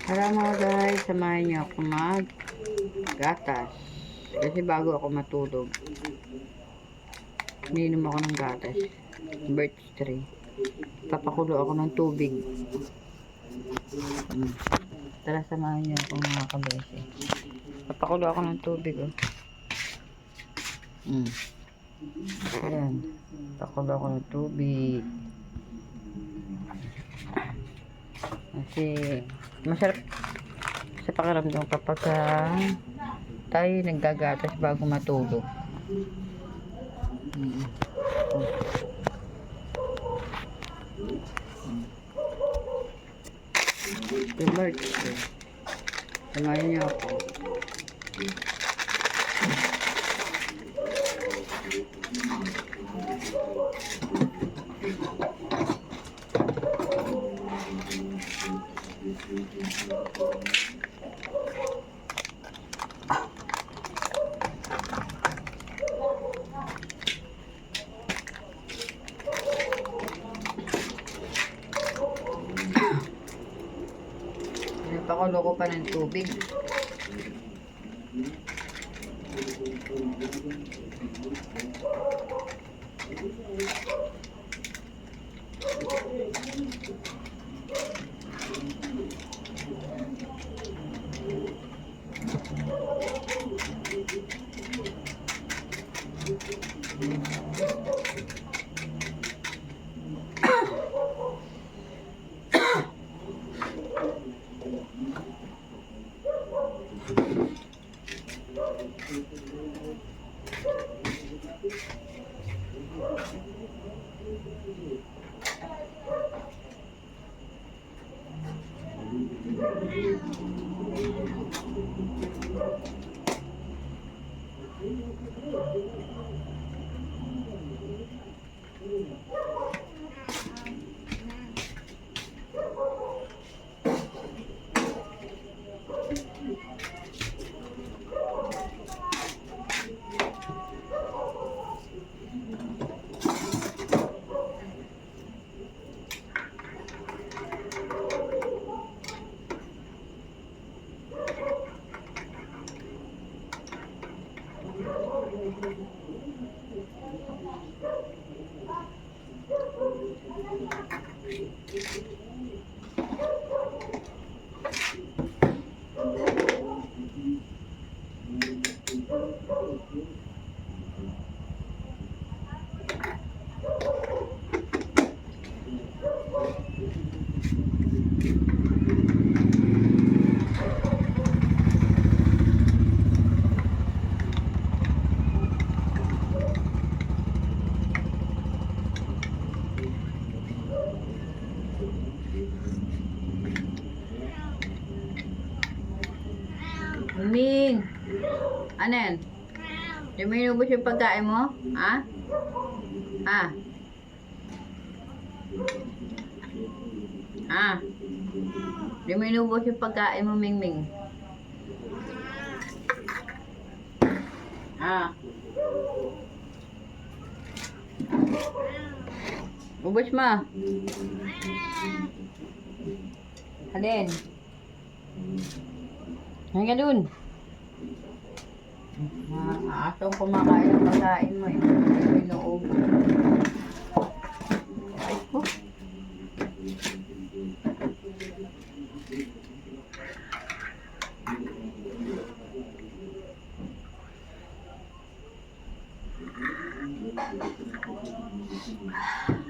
Tara mga guys, samahan niyo ako gatas. Kasi bago ako matulog, ininom ako ng gatas. Birch tree. Papakulo ako ng tubig. Tara, samahan niyo ako mga kabese. Papakulo ako ng tubig. Ayan. Papakulo ako ng tubig. Kasi masarap sa pakiramdam kapag tayo naggagatas bago matulog. Birch. Samahan niyo ako. Napakulo ko pa ng tubig. Ming, ano yan? Di mo inubos yung pagkain mo? Ha? Ha? Ha? Di mo inubos yung pagkain mo, Ming Ming? Ha? Ubos mo. Halin. Halin ka dun. Asong kumakain ng pagkain mo eh. Hindi mo inuubos. Ay ko.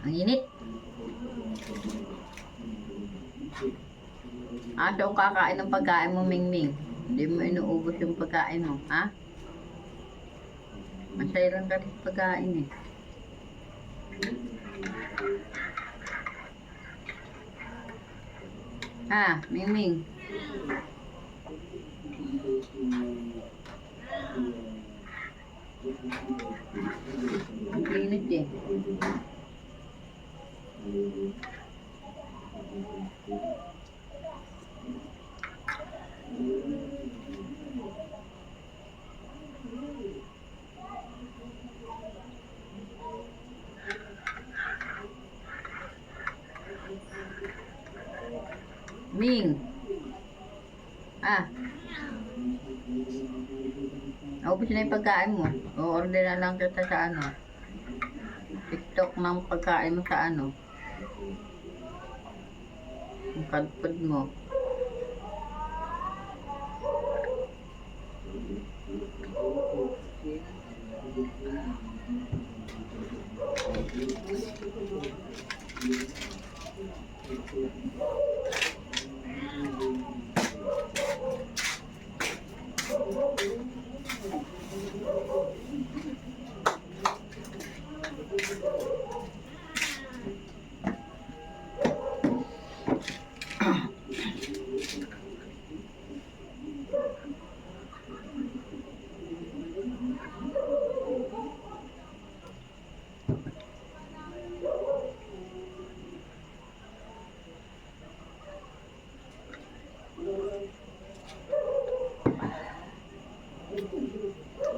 Ang init. Daw kakain ng pagkain mo, Ming Ming. Hindi mo inuubos yung pagkain mo, ha? Masaya lang ka rin sa pagkain eh. Ha, Ming Ming? Ang init eh. Ming. Ah, naubos na yung pagkain mo. O-order na lang kita sa ano. TikTok ng pagkain mo sa ano. Yung food mo.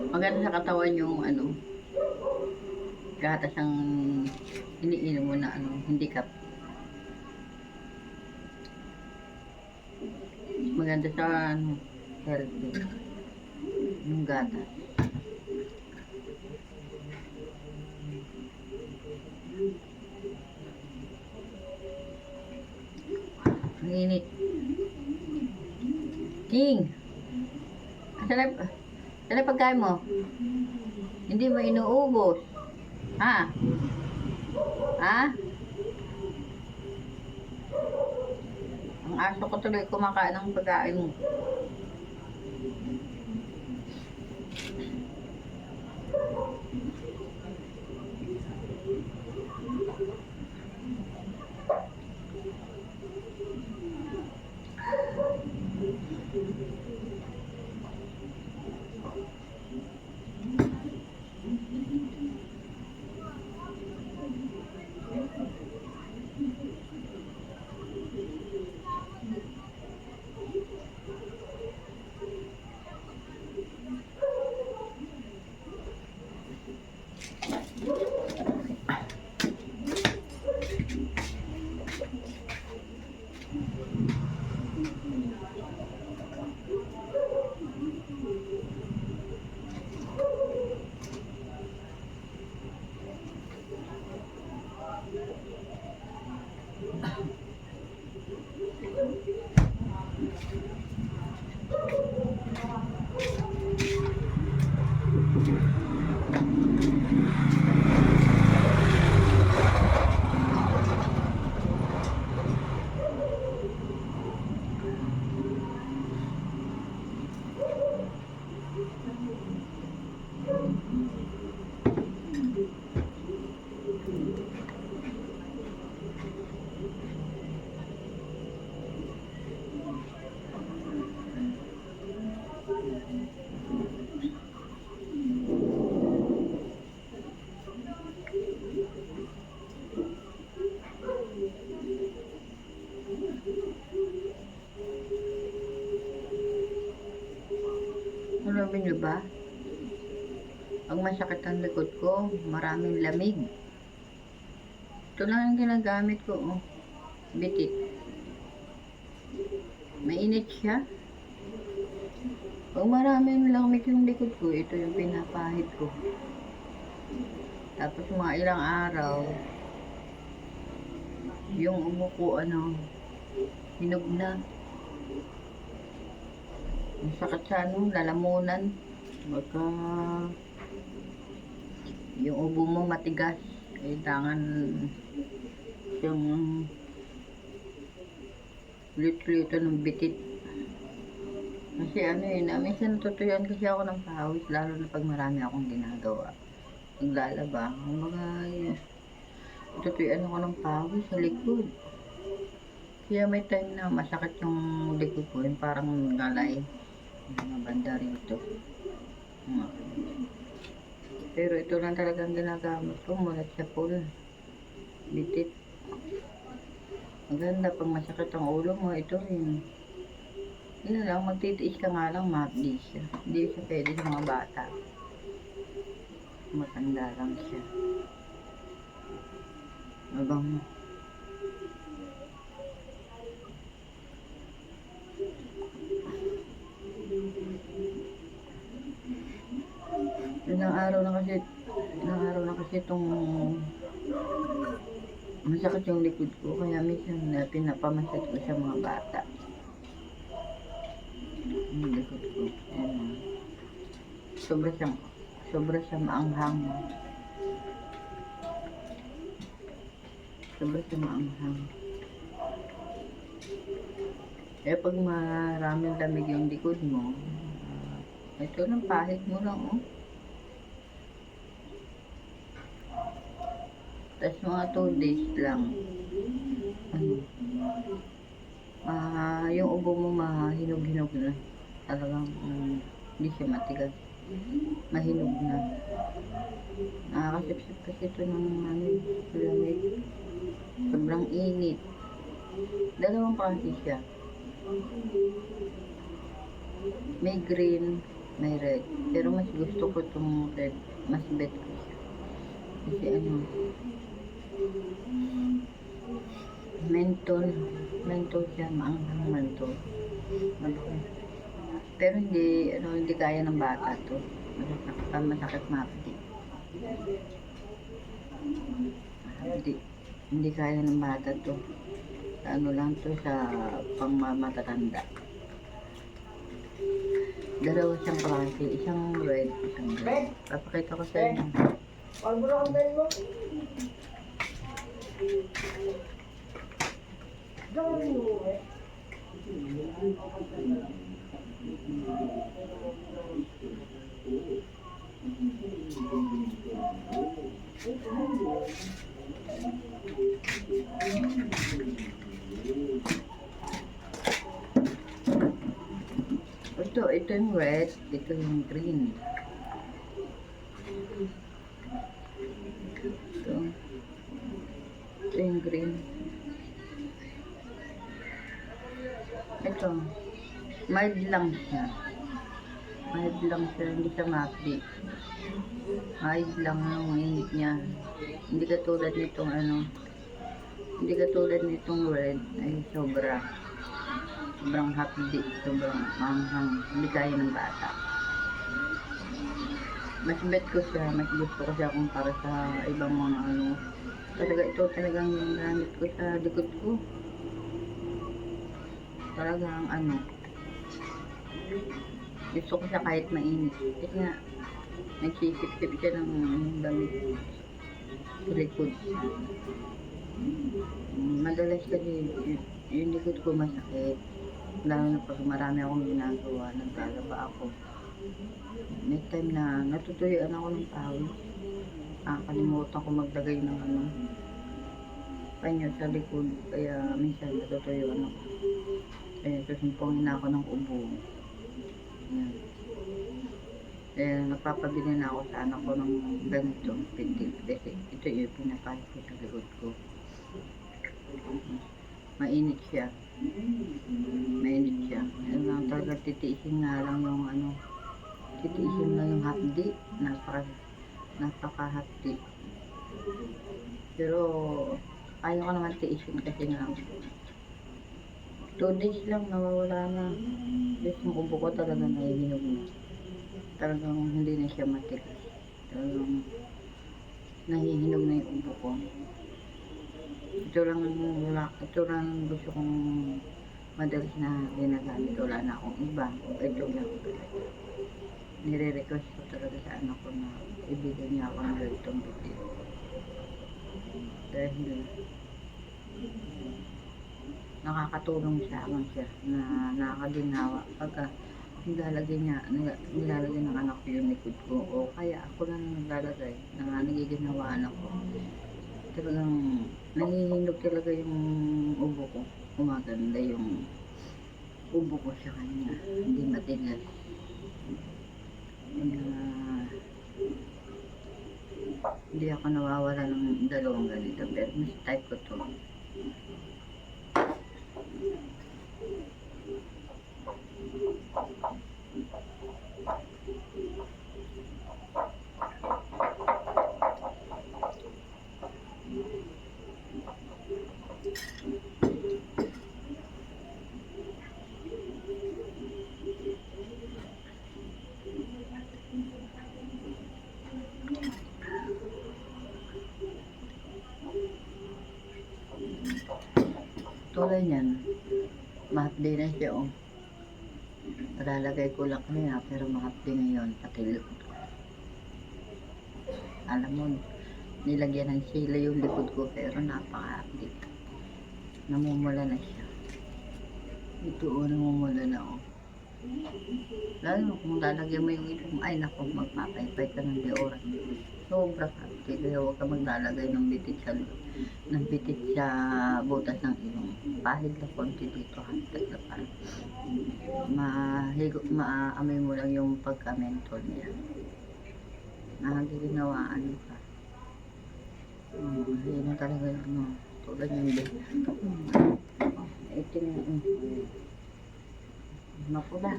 Maganda sa katawan yung ano, gatas ang iniinom mo na ano, hindi kap. Maganda sa ano, healthy. Yung gatas. Ang init. King! Saan pagkain mo? Hindi mo inuubos. Ha? Ha? Ang aso ko tuloy kumakain ng pagkain mo. Sabi niyo ba? Pag masakit ang likod ko, maraming lamig. Ito lang ang ginagamit ko, oh. Bitik. Mainit siya. Pag maraming lamig yung likod ko, ito yung pinapahid ko. Tapos mga ilang araw, yung ubo ko, ano, hinog na. Ang sakit sa ano, lalamunan. Baka yung ubo mo matigas. Kailangan yung lit-lito ng bitit. Kasi ano yun, minsan natutuyan kasi ako ng pawis, lalo na pag marami akong ginagawa. Naglalaba, mga natutuyan ako ng pawis sa likod. Kaya may time na masakit yung likod ko, yung parang ngalay. Mga banda rito. Pero ito lang talagang ginagamit ko, mulat sa pool. Bitit. Maganda pag masakit ang ulo mo, ito rin. Yun lang, magtitiis ka nga lang, mabdi siya. Hindi siya pwede sa mga bata. Matanda lang siya. Abang kasi itong masakit yung likod ko, kaya minsan na pinapamassage ko sa mga bata. Yung likod ko. Ayan. Sobra siyang maanghang. Sobra siyang maanghang. Eh pag maraming lamig yung likod mo, ito lang, pahit mo lang, oh. Tapos mga 2 days lang, yung ubo mo mahinog-hinog na. Talagang hindi siya matigas. Mahinog na. Nakakasipsip kasi ito ng lamig. Sobrang init. Dalawang klase siya. May green, may red. Pero mas gusto ko itong red. Mas bet ko siya. Kasi mentol siya, maanghang mentol. Pero hindi kaya ng bata to. Masakit mapiti. Hindi kaya ng bata to. Ano lang to sa pangmatatanda. Dalawa siyang klase, isang red, isang red. Papakita ko sa inyo. Ito yung red, ito yung green. Ito yung green. Ito, mild lang siya. Hindi siya mapdi. Mild lang yung init niya. Hindi katulad nitong red, ay sobrang hapdi, sobrang manghang, hindi kaya ng bata. Mas bet ko siya, mas gusto ko siya kumpara sa ibang mga talagang ginamit ko sa likod ko. Talagang gusto ko siya kahit mainit. Kasi nga, nagsisip-sip siya ng damit sa likod. Madalas kasi yung likod ko masakit. Lalo na pag marami akong ginagawa, naglalaba ako. May time na natutuyuan ako ng pawis. Nakakalimutan ko maglagay ng panyo sa likod. Kaya minsan natutuyuan ako. Kaya susumpongin ako ng ubo. Yan. Kaya napapabili na ako sa anak ko ng ganito, pintil. Kasi ito yung pinapahit ko sa likod ko. Mainit siya. Ano lang talaga, titiisin lang yung hapdi. Napaka-hapdi. Pero ayaw ko naman tiisin kasi nga 2 days lang nawawala na. Kasi yung ubo ko talaga nahihinog na. Talagang hindi na siya matigas. Talagang nahihinog na yung ubo ko. Ito lang gusto kong madalas na ginagamit. Wala na akong iba. Ito lang. Nire-request ko talaga sa anak ko na ibigay niya ako ng ganitong video. Dahil nakakatulong sa akin siya na nakakaginawa pagka nilalagay ng anak ko yung likod ko, o kaya ako lang naglalagay na nagiginawa anak ko. Talagang nangihinog talaga yung ubo ko. Umaganda yung ubo ko sa kanya, hindi matigas. Hindi ako nawawala ng dalawang ganito, pero mas type ko to. tulad niyan, mahapdi na siya, oh. Nalalagay ko lang kanina, pero mahapdi ngayon, pati likod ko. Alam mo, nilagyan ng sila yung likod ko, pero napakahapdi. Namumula na siya. Ito, oh, namumula na, oh. Lalo kung lalagyan mo yung ilong, ay naku, magpapaypay ka ng deoran. Sobra hapdi, kaya huwag ka maglalagay ng bitit sa butas ng ilong. Pahid na konti dito, hapdi na pa. Maaamoy mo lang yung pagka-mentol niya. Nakaginawaan ka. Yun na talaga yung ano, tulad yung itim yung mapula.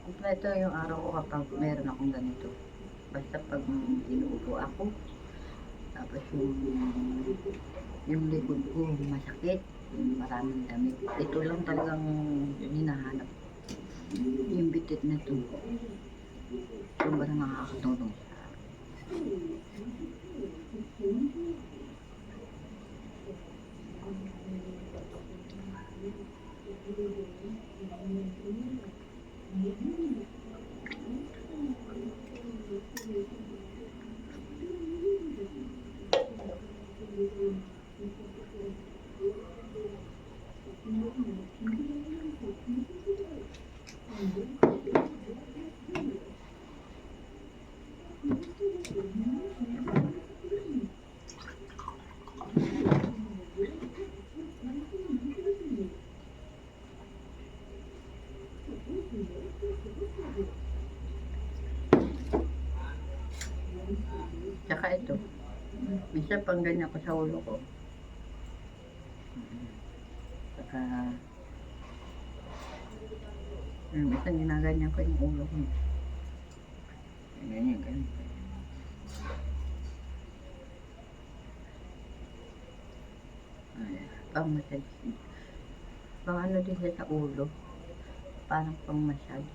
Kompleto yung araw ko kapag meron akong ganito. Basta pag inuupo ako, tapos yung likod ko masakit, maraming damit. Ito lang talagang hinahanap. Yung bitit na ito. Sobrang nakakatulong sa Tsaka ito, minsan pang ganyan ko sa ulo ko. Tsaka, minsan ginaganyan ko yung ulo ko. Ganyan. Pang massage. Pang ano din siya sa ulo. Parang pang massage.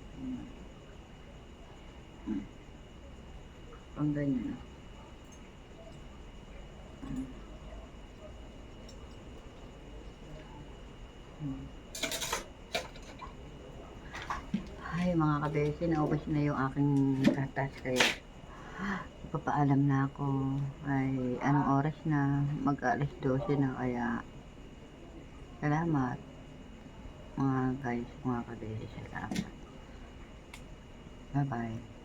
Pang ganyan. Ay mga kabesi, naubos na yung aking gatas kaya papaalam na ako. Ay anong oras na, mag-alas 12 na, kaya salamat mga guys, mga kabesi, salamat. Bye bye.